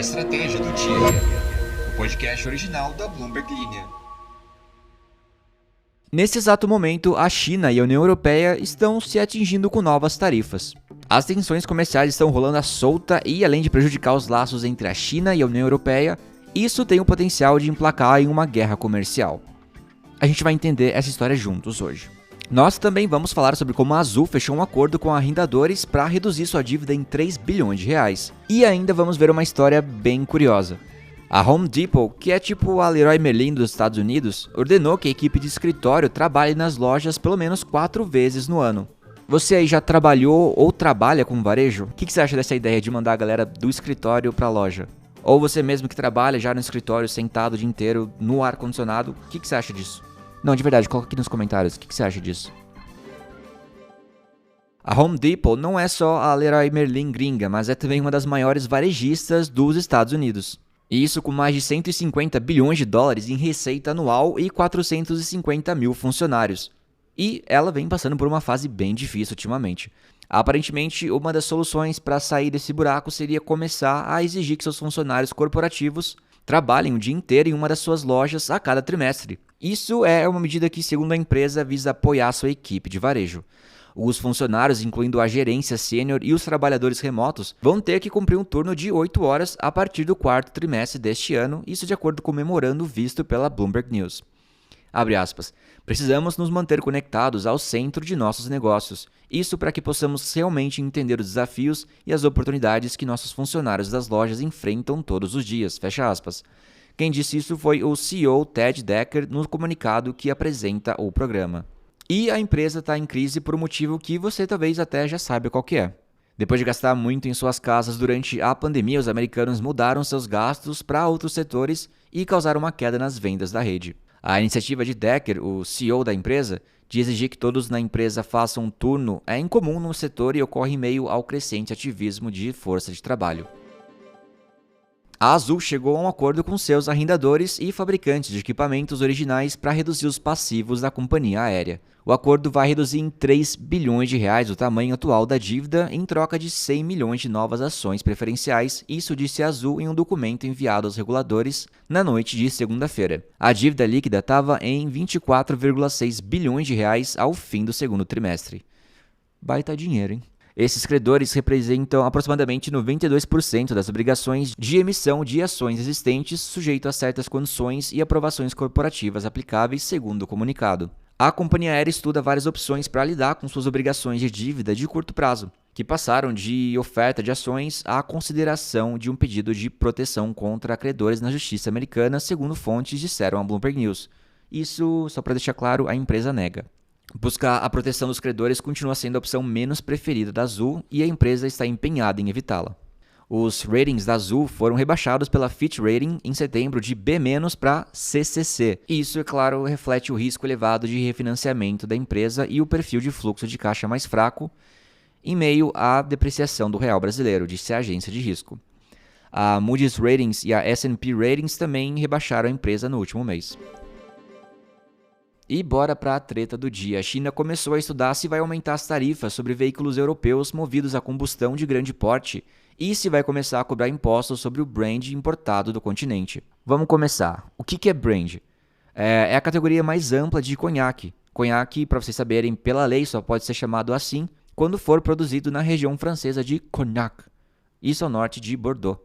estratégia do dia, o podcast original da Bloomberg Linha. Nesse exato momento, a China e a União Europeia estão se atingindo com novas tarifas. As tensões comerciais estão rolando à solta e, além de prejudicar os laços entre a China e a União Europeia, isso tem o potencial de emplacar em uma guerra comercial. A gente vai entender essa história juntos hoje. Nós também vamos falar sobre como a Azul fechou um acordo com arrendadores para reduzir sua dívida em 3 bilhões de reais. E ainda vamos ver uma história bem curiosa. A Home Depot, que é tipo a Leroy Merlin dos Estados Unidos, ordenou que a equipe de escritório trabalhe nas lojas pelo menos 4 vezes no ano. Você aí já trabalhou ou trabalha com varejo? O que você acha dessa ideia de mandar a galera do escritório para a loja? Ou você mesmo que trabalha já no escritório sentado o dia inteiro no ar-condicionado, o que você acha disso? Não, de verdade, coloca aqui nos comentários o que você acha disso. A Home Depot não é só a Leroy Merlin gringa, mas é também uma das maiores varejistas dos Estados Unidos. E isso com mais de 150 bilhões de dólares em receita anual e 450 mil funcionários. E ela vem passando por uma fase bem difícil ultimamente. Aparentemente, uma das soluções para sair desse buraco seria começar a exigir que seus funcionários corporativos trabalhem o dia inteiro em uma das suas lojas a cada trimestre. Isso é uma medida que, segundo a empresa, visa apoiar sua equipe de varejo. Os funcionários, incluindo a gerência sênior e os trabalhadores remotos, vão ter que cumprir um turno de 8 horas a partir do quarto trimestre deste ano, isso de acordo com o memorando visto pela Bloomberg News. Abre aspas. Precisamos nos manter conectados ao centro de nossos negócios. Isso para que possamos realmente entender os desafios e as oportunidades que nossos funcionários das lojas enfrentam todos os dias. Fecha aspas. Quem disse isso foi o CEO Ted Decker no comunicado que apresenta o programa. E a empresa está em crise por um motivo que você talvez até já saiba qual que é. Depois de gastar muito em suas casas durante a pandemia, os americanos mudaram seus gastos para outros setores e causaram uma queda nas vendas da rede. A iniciativa de Decker, o CEO da empresa, de exigir que todos na empresa façam um turno é incomum no setor e ocorre em meio ao crescente ativismo de força de trabalho. A Azul chegou a um acordo com seus arrendadores e fabricantes de equipamentos originais para reduzir os passivos da companhia aérea. O acordo vai reduzir em 3 bilhões de reais o tamanho atual da dívida em troca de 100 milhões de novas ações preferenciais, isso disse a Azul em um documento enviado aos reguladores na noite de segunda-feira. A dívida líquida estava em 24,6 bilhões de reais ao fim do segundo trimestre. Baita dinheiro, hein? Esses credores representam aproximadamente 92% das obrigações de emissão de ações existentes, sujeito a certas condições e aprovações corporativas aplicáveis, segundo o comunicado. A companhia aérea estuda várias opções para lidar com suas obrigações de dívida de curto prazo, que passaram de oferta de ações à consideração de um pedido de proteção contra credores na justiça americana, segundo fontes disseram à Bloomberg News. Isso, só para deixar claro, a empresa nega. Buscar a proteção dos credores continua sendo a opção menos preferida da Azul e a empresa está empenhada em evitá-la. Os ratings da Azul foram rebaixados pela Fitch Rating em setembro de B- para CCC. Isso, é claro, reflete o risco elevado de refinanciamento da empresa e o perfil de fluxo de caixa mais fraco em meio à depreciação do real brasileiro, disse a agência de risco. A Moody's Ratings e a S&P Ratings também rebaixaram a empresa no último mês. E bora para a treta do dia. A China começou a estudar se vai aumentar as tarifas sobre veículos europeus movidos a combustão de grande porte e se vai começar a cobrar impostos sobre o brand importado do continente. Vamos começar. O que é brand? É a categoria mais ampla de conhaque. Conhaque, para vocês saberem, pela lei só pode ser chamado assim quando for produzido na região francesa de Cognac. Isso ao norte de Bordeaux.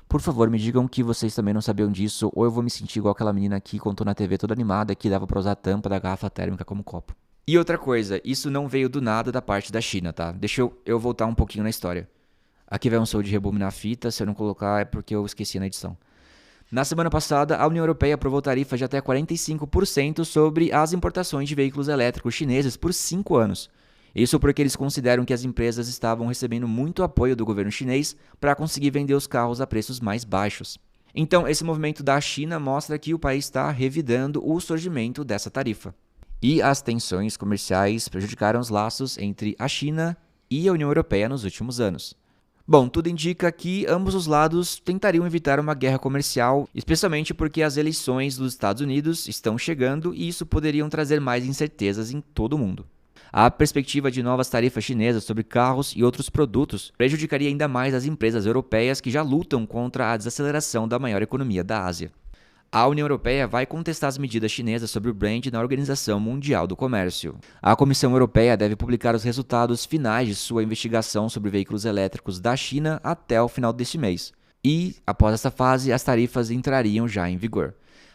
Por favor, me digam que vocês também não sabiam disso, ou eu vou me sentir igual aquela menina que contou na TV toda animada que dava pra usar a tampa da garrafa térmica como copo. E outra coisa, isso não veio do nada da parte da China, tá? Deixa eu voltar um pouquinho na história. Aqui vai um som de rebobinar a fita, se eu não colocar é porque eu esqueci na edição. Na semana passada, a União Europeia aprovou tarifas de até 45% sobre as importações de veículos elétricos chineses por 5 anos. Isso porque eles consideram que as empresas estavam recebendo muito apoio do governo chinês para conseguir vender os carros a preços mais baixos. Então, esse movimento da China mostra que o país está revidando o surgimento dessa tarifa. E as tensões comerciais prejudicaram os laços entre a China e a União Europeia nos últimos anos. Bom, tudo indica que ambos os lados tentariam evitar uma guerra comercial, especialmente porque as eleições dos Estados Unidos estão chegando e isso poderiam trazer mais incertezas em todo o mundo. A perspectiva de novas tarifas chinesas sobre carros e outros produtos prejudicaria ainda mais as empresas europeias que já lutam contra a desaceleração da maior economia da Ásia. A União Europeia vai contestar as medidas chinesas sobre o brand na Organização Mundial do Comércio. A Comissão Europeia deve publicar os resultados finais de sua investigação sobre veículos elétricos da China até o final deste mês. E, após essa fase, as tarifas entrariam já em vigor.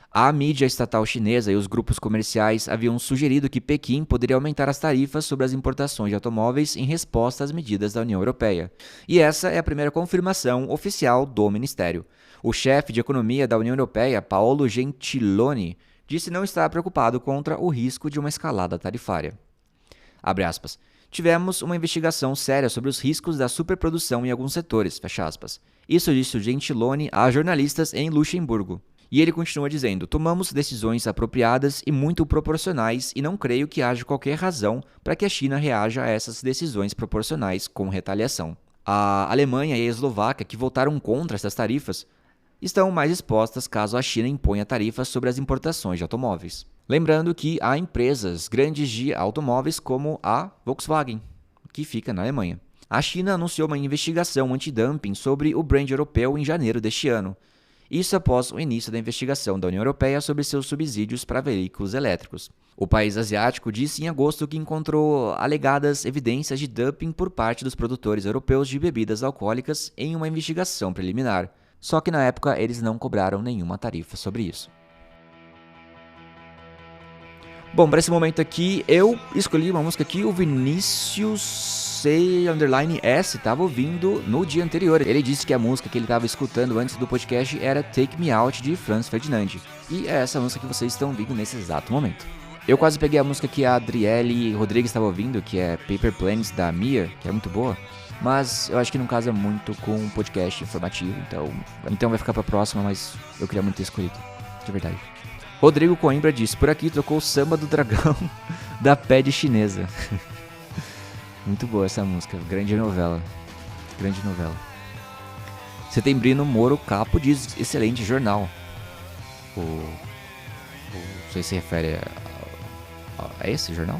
A mídia estatal chinesa e os grupos comerciais haviam sugerido que Pequim poderia aumentar as tarifas sobre as importações de automóveis em resposta às medidas da União Europeia. E essa é a primeira confirmação oficial do Ministério. O chefe de economia da União Europeia, Paolo Gentiloni, disse não estar preocupado contra o risco de uma escalada tarifária. Abre aspas. Tivemos uma investigação séria sobre os riscos da superprodução em alguns setores, fecha aspas. Isso disse o Gentiloni a jornalistas em Luxemburgo. E ele continua dizendo, tomamos decisões apropriadas e muito proporcionais e não creio que haja qualquer razão para que a China reaja a essas decisões proporcionais com retaliação. A Alemanha e a Eslováquia, que votaram contra essas tarifas, estão mais expostas caso a China imponha tarifas sobre as importações de automóveis. Lembrando que há empresas grandes de automóveis como a Volkswagen, que fica na Alemanha. A China anunciou uma investigação antidumping sobre o brand europeu em janeiro deste ano. Isso após o início da investigação da União Europeia sobre seus subsídios para veículos elétricos. O país asiático disse em agosto que encontrou alegadas evidências de dumping por parte dos produtores europeus de bebidas alcoólicas em uma investigação preliminar. Só que na época eles não cobraram nenhuma tarifa sobre isso. Bom, para esse momento aqui, eu escolhi uma música que o Vinícius C_S estava ouvindo no dia anterior. Ele disse que a música que ele estava escutando antes do podcast era Take Me Out, de Franz Ferdinand. E é essa música que vocês estão ouvindo nesse exato momento. Eu quase peguei a música que a Adriele Rodrigues estava ouvindo, que é Paper Planes, da Mia, que é muito boa. Mas eu acho que não casa muito com um podcast informativo, então vai ficar pra próxima, mas eu queria muito ter escolhido, de verdade. Rodrigo Coimbra disse, por aqui tocou o Samba do Dragão da Pede Chinesa. Muito boa essa música, grande novela. Setembrino Moro Capo diz, excelente jornal. Não sei se refere a esse jornal?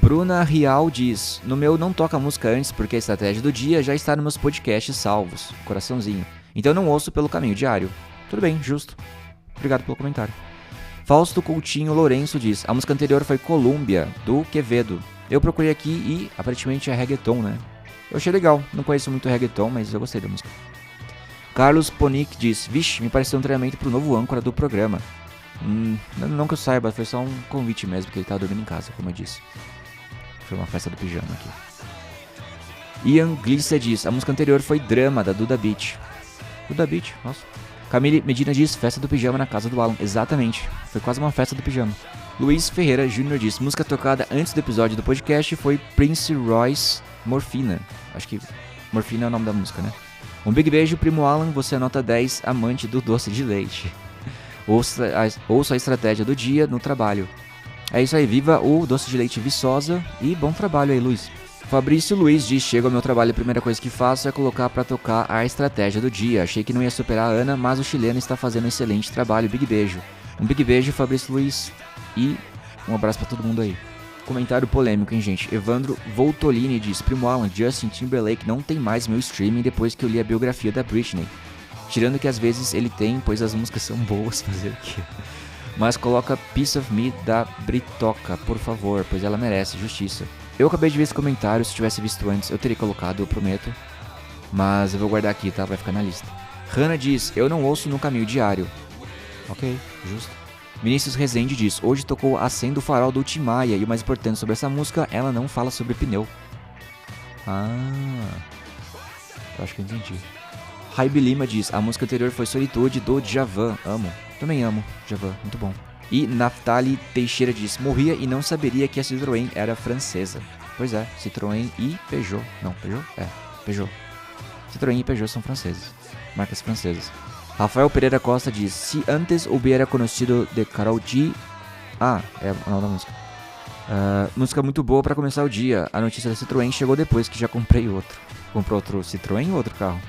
Bruna Rial diz, no meu não toca música antes porque a estratégia do dia já está nos meus podcasts salvos, coraçãozinho. Então não ouço pelo caminho diário. Tudo bem, justo. Obrigado pelo comentário. Fausto Coutinho Lourenço diz, a música anterior foi Colômbia, do Quevedo. Eu procurei aqui e aparentemente é reggaeton, né? Eu achei legal, não conheço muito reggaeton, mas eu gostei da música. Carlos Ponic diz, vixe, me pareceu um treinamento pro novo âncora do programa. Não que eu saiba, foi só um convite mesmo, porque ele tava dormindo em casa, como eu disse. Foi uma festa do pijama aqui. Ian Glissa diz, a música anterior foi Drama, da Duda Beat. Duda Beat, nossa. Camille Medina diz, festa do pijama na casa do Alan. Exatamente, foi quase uma festa do pijama. Luiz Ferreira Jr. diz, música tocada antes do episódio do podcast foi Prince Royce Morfina. Acho que Morfina é o nome da música, né? Um big beijo, primo Alan, você é nota 10, amante do doce de leite. Ouça a estratégia do dia no trabalho. É isso aí, viva o doce de leite Viçosa e bom trabalho aí, Luiz. Fabrício Luiz diz, chego ao meu trabalho, a primeira coisa que faço é colocar pra tocar a estratégia do dia. Achei que não ia superar a Ana, mas o chileno está fazendo um excelente trabalho, big beijo. Um big beijo, Fabrício Luiz, e um abraço pra todo mundo aí. Comentário polêmico, hein, gente. Evandro Voltolini diz, primo Alan, Justin Timberlake não tem mais meu streaming depois que eu li a biografia da Britney. Tirando que às vezes ele tem, pois as músicas são boas, fazer o quê? Mas coloca Piece of Me da Britoca, por favor, pois ela merece, justiça. Eu acabei de ver esse comentário, se tivesse visto antes eu teria colocado, eu prometo. Mas eu vou guardar aqui, tá? Vai ficar na lista. Hannah diz, eu não ouço no caminho diário. Ok, justo. Vinícius Rezende diz, hoje tocou Acendo o Farol do Tim Maia e o mais importante sobre essa música, ela não fala sobre pneu. Eu acho que eu entendi. Raibe Lima diz, a música anterior foi Solitude do Djavan, amo. Também amo, Djavan, muito bom. E Naftali Teixeira diz, morria e não saberia que a Citroën era francesa. Pois é, Citroën e Peugeot. Não, Peugeot? É, Peugeot. Citroën e Peugeot são franceses, marcas francesas. Rafael Pereira Costa diz, se antes hubiera conhecido de Karol G... é o nome da música. Música muito boa pra começar o dia. A notícia da Citroën chegou depois que já comprei outro. Comprou outro Citroën ou outro carro?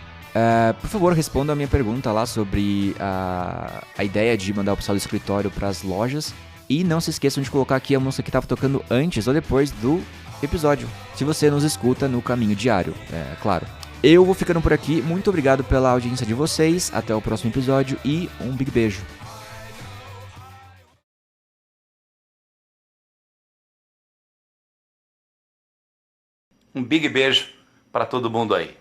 Por favor, responda a minha pergunta lá sobre a ideia de mandar o pessoal do escritório para as lojas. E não se esqueçam de colocar aqui a música que estava tocando antes ou depois do episódio, se você nos escuta no caminho diário, é claro. Eu vou ficando por aqui, muito obrigado pela audiência de vocês, até o próximo episódio e um big beijo. Um big beijo para todo mundo aí.